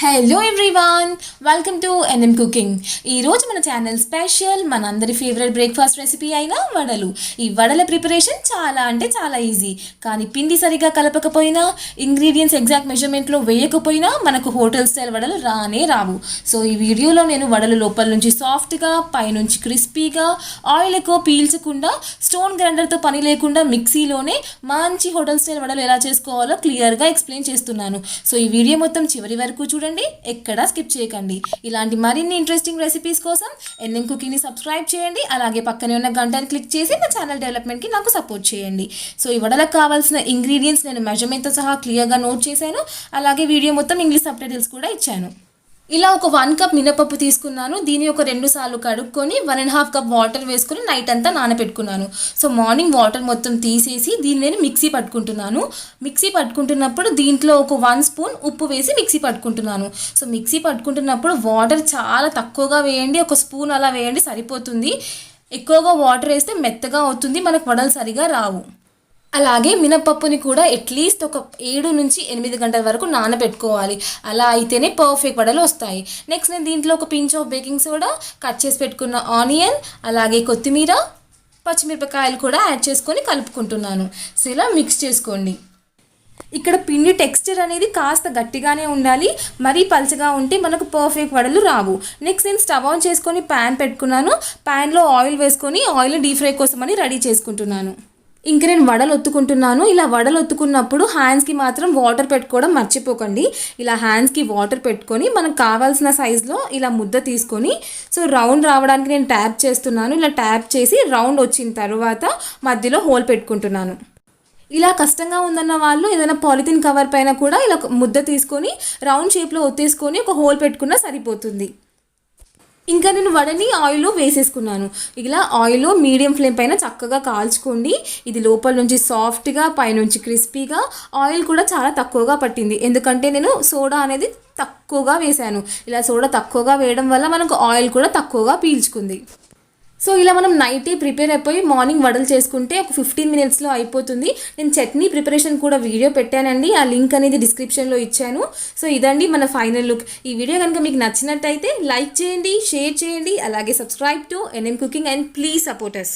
Hello everyone, welcome to NM cooking. ఈరోజు మన channel special మనందరి ఫేవరెట్ బ్రేక్ఫాస్ట్ రెసిపీ అయిన వడలు. ఈ వడల ప్రిపరేషన్ చాలా అంటే చాలా ఈజీ. కానీ పిండి సరిగా కలపకపోయినా, ఇంగ్రీడియంట్స్ ఎగ్జాక్ట్ మెజర్మెంట్లో వేయకపోయినా మనకు హోటల్ స్టైల్ వడలు రానే రావు. సో ఈ వీడియోలో నేను వడలు లోపల నుంచి సాఫ్ట్గా, పైనుంచి క్రిస్పీగా, ఆయిల్ ఎక్కువ పీల్చకుండా, స్టోన్ గ్రైండర్తో పని లేకుండా మిక్సీలోనే మంచి హోటల్ స్టైల్ వడలు ఎలా చేసుకోవాలో క్లియర్గా ఎక్స్ప్లెయిన్ చేస్తున్నాను. సో ఈ వీడియో మొత్తం చివరి వరకు చూడండి, ఎక్కడా స్కిప్ చేయకండి. ఇలాంటి మరిన్ని ఇంట్రెస్టింగ్ రెసిపీస్ కోసం ఎన్ఎం కుకింగ్ని సబ్స్క్రైబ్ చేయండి. అలాగే పక్కనే ఉన్న గంటని క్లిక్ చేసి నా ఛానల్ డెవలప్మెంట్కి నాకు సపోర్ట్ చేయండి. సో ఈ వడలకు కావాల్సిన ఇంగ్రీడియంట్స్ నేను మెజర్మెంట్తో సహా క్లియర్గా నోట్ చేశాను. అలాగే వీడియో మొత్తం ఇంగ్లీష్ సబ్టైటిల్స్ కూడా ఇచ్చాను. ఇలా ఒక 1 కప్ మినపప్పు తీసుకున్నాను. దీన్ని ఒక 2 సార్లు కడుక్కొని 1.5 కప్ వాటర్ వేసుకొని నైట్ అంతా నానబెట్టుకున్నాను. సో మార్నింగ్ వాటర్ మొత్తం తీసేసి దీన్ని నేను మిక్సీ పట్టుకుంటున్నాను. మిక్సీ పట్టుకుంటున్నప్పుడు దీంట్లో ఒక 1 స్పూన్ ఉప్పు వేసి మిక్సీ పట్టుకుంటున్నాను. సో మిక్సీ పట్టుకుంటున్నప్పుడు వాటర్ చాలా తక్కువగా వేయండి, 1 స్పూన్ అలా వేయండి సరిపోతుంది. ఎక్కువగా వాటర్ వేస్తే మెత్తగా అవుతుంది, మనకు వడలు సరిగా రావు. అలాగే మినపప్పుని కూడా అట్లీస్ట్ ఒక 7 నుంచి 8 గంటల వరకు నానబెట్టుకోవాలి. అలా అయితేనే పర్ఫెక్ట్ వడలు వస్తాయి. నెక్స్ట్ నేను దీంట్లో ఒక pinch of baking soda, cut చేసి పెట్టుకున్న ఆనియన్, అలాగే కొత్తిమీర, పచ్చిమిరపకాయలు కూడా యాడ్ చేసుకొని కలుపుకుంటున్నాను. సో ఇలా మిక్స్ చేసుకోండి. ఇక్కడ పిండి టెక్స్చర్ అనేది కాస్త గట్టిగానే ఉండాలి, మరీ పలుచగా ఉంటే మనకు పర్ఫెక్ట్ వడలు రావు. నెక్స్ట్ నేను స్టవ్ ఆన్ చేసుకొని ప్యాన్ పెట్టుకున్నాను. ప్యాన్లో ఆయిల్ వేసుకొని ఆయిల్ డీప్ ఫ్రై కోసం అని రెడీ చేసుకుంటున్నాను. ఇంకా నేను వడలు ఒత్తుకుంటున్నాను. ఇలా వడలు ఒత్తుకున్నప్పుడు హ్యాండ్స్కి మాత్రం వాటర్ పెట్టుకోవడం మర్చిపోకండి. ఇలా హ్యాండ్స్కి వాటర్ పెట్టుకొని మనకు కావాల్సిన సైజులో ఇలా ముద్ద తీసుకొని, సో రౌండ్ రావడానికి నేను ట్యాప్ చేస్తున్నాను. ఇలా ట్యాప్ చేసి రౌండ్ వచ్చిన తర్వాత మధ్యలో హోల్ పెట్టుకుంటున్నాను. ఇలా కష్టంగా ఉందన్న వాళ్ళు ఏదైనా పాలిథిన్ కవర్ పైన కూడా ఇలా ముద్ద తీసుకొని రౌండ్ షేప్లో ఒత్తేసుకొని ఒక హోల్ పెట్టుకున్నా సరిపోతుంది. ఇంకా నేను వడని ఆయిల్లో వేసేసుకున్నాను. ఇలా ఆయిల్లో మీడియం ఫ్లేమ్ పైన చక్కగా కాల్చుకోండి. ఇది లోపల నుంచి సాఫ్ట్గా, పైనుంచి క్రిస్పీగా, ఆయిల్ కూడా చాలా తక్కువగా పట్టింది. ఎందుకంటే నేను సోడా అనేది తక్కువగా వేశాను. ఇలా సోడా తక్కువగా వేయడం వల్ల మనకు ఆయిల్ కూడా తక్కువగా పీల్చుకుంది. సో ఇలా మనం నైటే ప్రిపేర్ అయిపోయి మార్నింగ్ వడలు చేసుకుంటే ఒక 15 మినిట్స్లో అయిపోతుంది. నేను చట్నీ ప్రిపరేషన్ కూడా వీడియో పెట్టానండి, ఆ లింక్ అనేది డిస్క్రిప్షన్లో ఇచ్చాను. సో ఇదండి మన ఫైనల్ లుక్. ఈ వీడియో కనుక మీకు నచ్చినట్టయితే లైక్ చేయండి, షేర్ చేయండి, అలాగే subscribe to NM cooking and please support us.